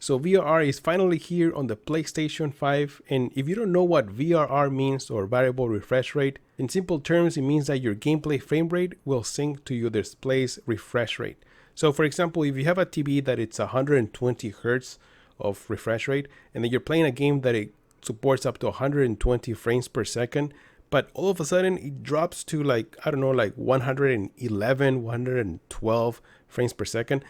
So VRR is finally here on the PlayStation 5, and if you don't know what VRR means, or variable refresh rate, in simple terms it means that your gameplay frame rate will sync to your display's refresh rate. So for example, if you have a TV that it's 120 Hz of refresh rate, and then you're playing a game that it supports up to 120 frames per second, but all of a sudden it drops to like, I don't know, like 111, 112 frames per second,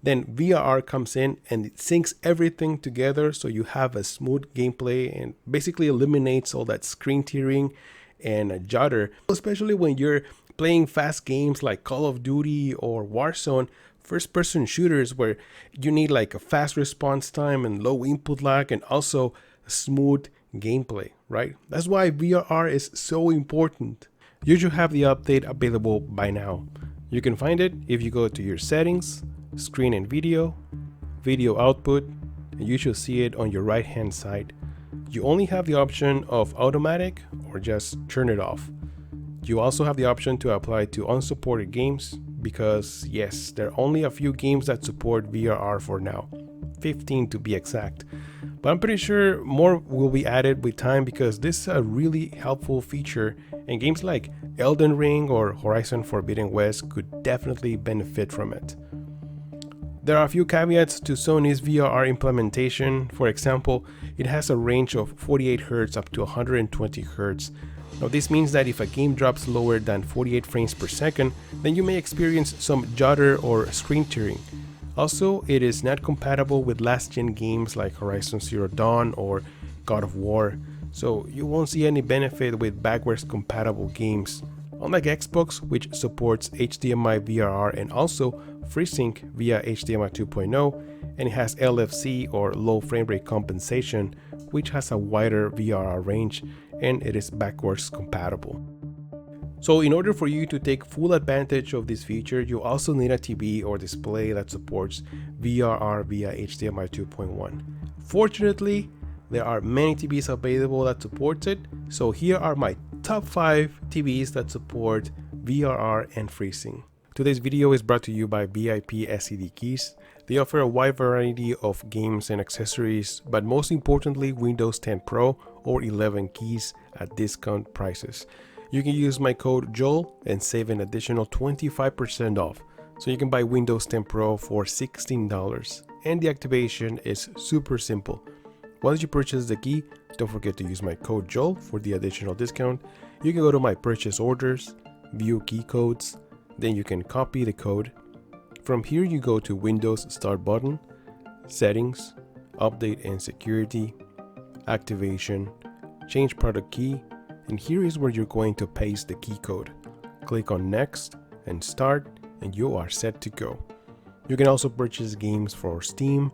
then VRR comes in and it syncs everything together so you have a smooth gameplay and basically eliminates all that screen tearing and judder, especially when you're playing fast games like Call of Duty or Warzone, first person shooters where you need like a fast response time and low input lag and also smooth gameplay, right? That's why VRR is so important. You should have the update available by now. You can find it if you go to your settings, screen and video output, and you should see it on your right hand side. You only have the option of automatic or just turn it off. You also have the option to apply to unsupported games because yes, there are only a few games that support VRR for now, 15 to be exact. But I'm pretty sure more will be added with time because this is a really helpful feature, and games like Elden Ring or Horizon Forbidden West could definitely benefit from it. There are a few caveats to Sony's VRR implementation. For example, it has a range of 48 Hz up to 120 Hz. Now this means that if a game drops lower than 48 frames per second, then you may experience some judder or screen tearing. Also, it is not compatible with last-gen games like Horizon Zero Dawn or God of War, so you won't see any benefit with backwards compatible games. Unlike Xbox, which supports HDMI VRR and also FreeSync via HDMI 2.0, and it has LFC or low frame rate compensation, which has a wider VRR range and it is backwards compatible. So in order for you to take full advantage of this feature, you also need a TV or display that supports VRR via HDMI 2.1. Fortunately, there are many TVs available that supports it, so here are my top 5 TVs that support VRR and FreeSync. Today's video is brought to you by VIP SCD Keys. They offer a wide variety of games and accessories, but most importantly Windows 10 Pro or 11 keys at discount prices. You can use my code JOEL and save an additional 25% off. So you can buy Windows 10 Pro for $16, and the activation is super simple. Once you purchase the key, don't forget to use my code JOEL for the additional discount. You can go to my purchase orders, view key codes, then you can copy the code. From here you go to Windows Start button, Settings, Update and Security, Activation, Change Product Key, and here is where you're going to paste the key code. Click on Next and Start and you are set to go. You can also purchase games for Steam,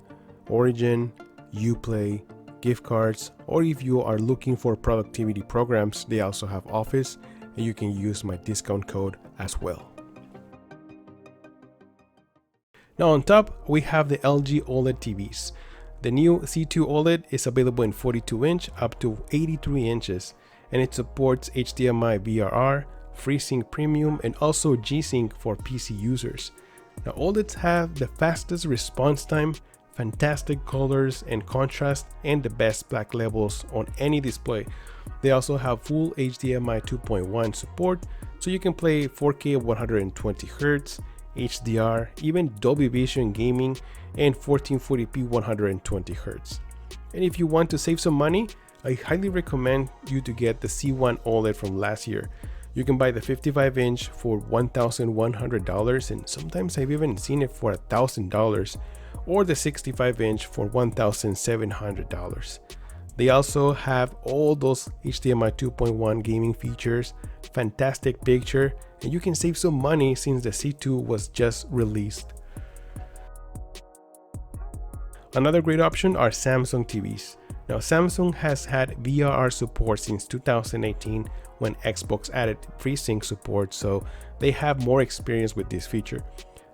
Origin, Uplay, gift cards, or if you are looking for productivity programs, they also have Office and you can use my discount code as well. Now on top, we have the LG OLED TVs. The new C2 Oled is available in 42-inch up to 83 inches, and it supports HDMI VRR, FreeSync Premium, and also G-Sync for PC users. Now OLEDs have the fastest response time, fantastic colors and contrast, and the best black levels on any display. They also have full HDMI 2.1 support, so you can play 4K 120 Hz, HDR, even Dolby Vision gaming, and 1440p 120 Hz. And if you want to save some money, I highly recommend you to get the C1 Oled from last year. You can buy the 55-inch for $1,100, and sometimes I've even seen it for $1,000, or the 65-inch for $1,700. They also have all those HDMI 2.1 gaming features, fantastic picture, and you can save some money since the C2 was just released. Another great option are Samsung TVs. Now Samsung has had VRR support since 2018 when Xbox added FreeSync support, so they have more experience with this feature.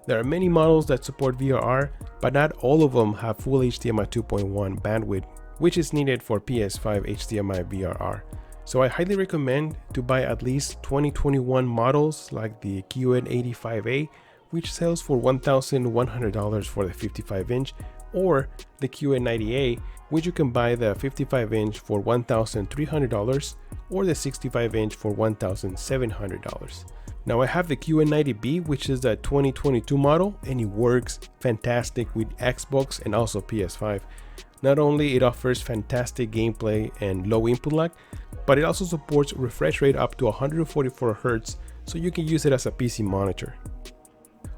There are many models that support VRR, but not all of them have full HDMI 2.1 bandwidth, which is needed for PS5 HDMI VRR. So I highly recommend to buy at least 2021 models like the QLED 85A, which sells for $1,100 for the 55-inch, or the QA90A, which you can buy the 55-inch for $1,300 or the 65-inch for $1,700. Now I have the QA90B, which is the 2022 model, and it works fantastic with Xbox and also PS5. Not only it offers fantastic gameplay and low input lag, but it also supports refresh rate up to 144 Hz, so you can use it as a PC monitor.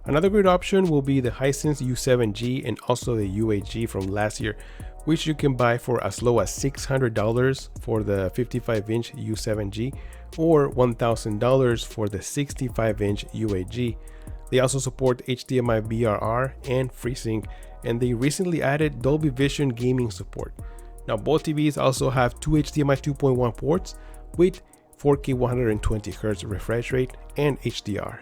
Another great option will be the Hisense U7G and also the U8G from last year, which you can buy for as low as $600 for the 55-inch U7G or $1,000 for the 65-inch U8G. They also support HDMI VRR and FreeSync, and they recently added Dolby Vision gaming support. Now both TVs also have two HDMI 2.1 ports with 4K 120Hz refresh rate and HDR.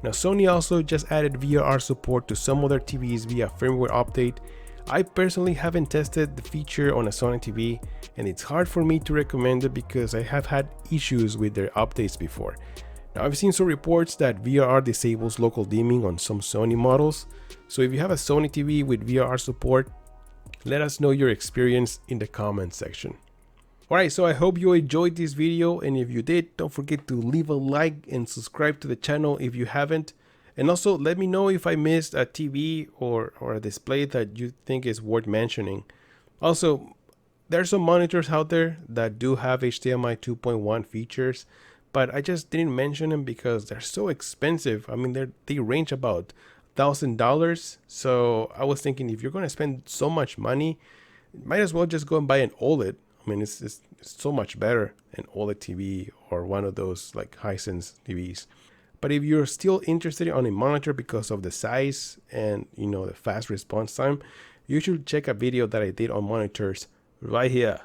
Now Sony also just added VRR support to some of their TVs via firmware update. I personally haven't tested the feature on a Sony TV, and it's hard for me to recommend it because I have had issues with their updates before. Now I've seen some reports that VRR disables local dimming on some Sony models, so if you have a Sony TV with VRR support, let us know your experience in the comments section. Alright, so I hope you enjoyed this video, and if you did, don't forget to leave a like and subscribe to the channel if you haven't. And also let me know if I missed a TV or a display that you think is worth mentioning. Also, there are some monitors out there that do have HDMI 2.1 features, but I just didn't mention them because they're so expensive. I mean, they range about $1,000. So I was thinking, if you're going to spend so much money, might as well just go and buy an OLED. I mean, it's so much better, an OLED TV or one of those like Hisense TVs. But if you're still interested on a monitor because of the size and the fast response time, you should check a video that I did on monitors right here.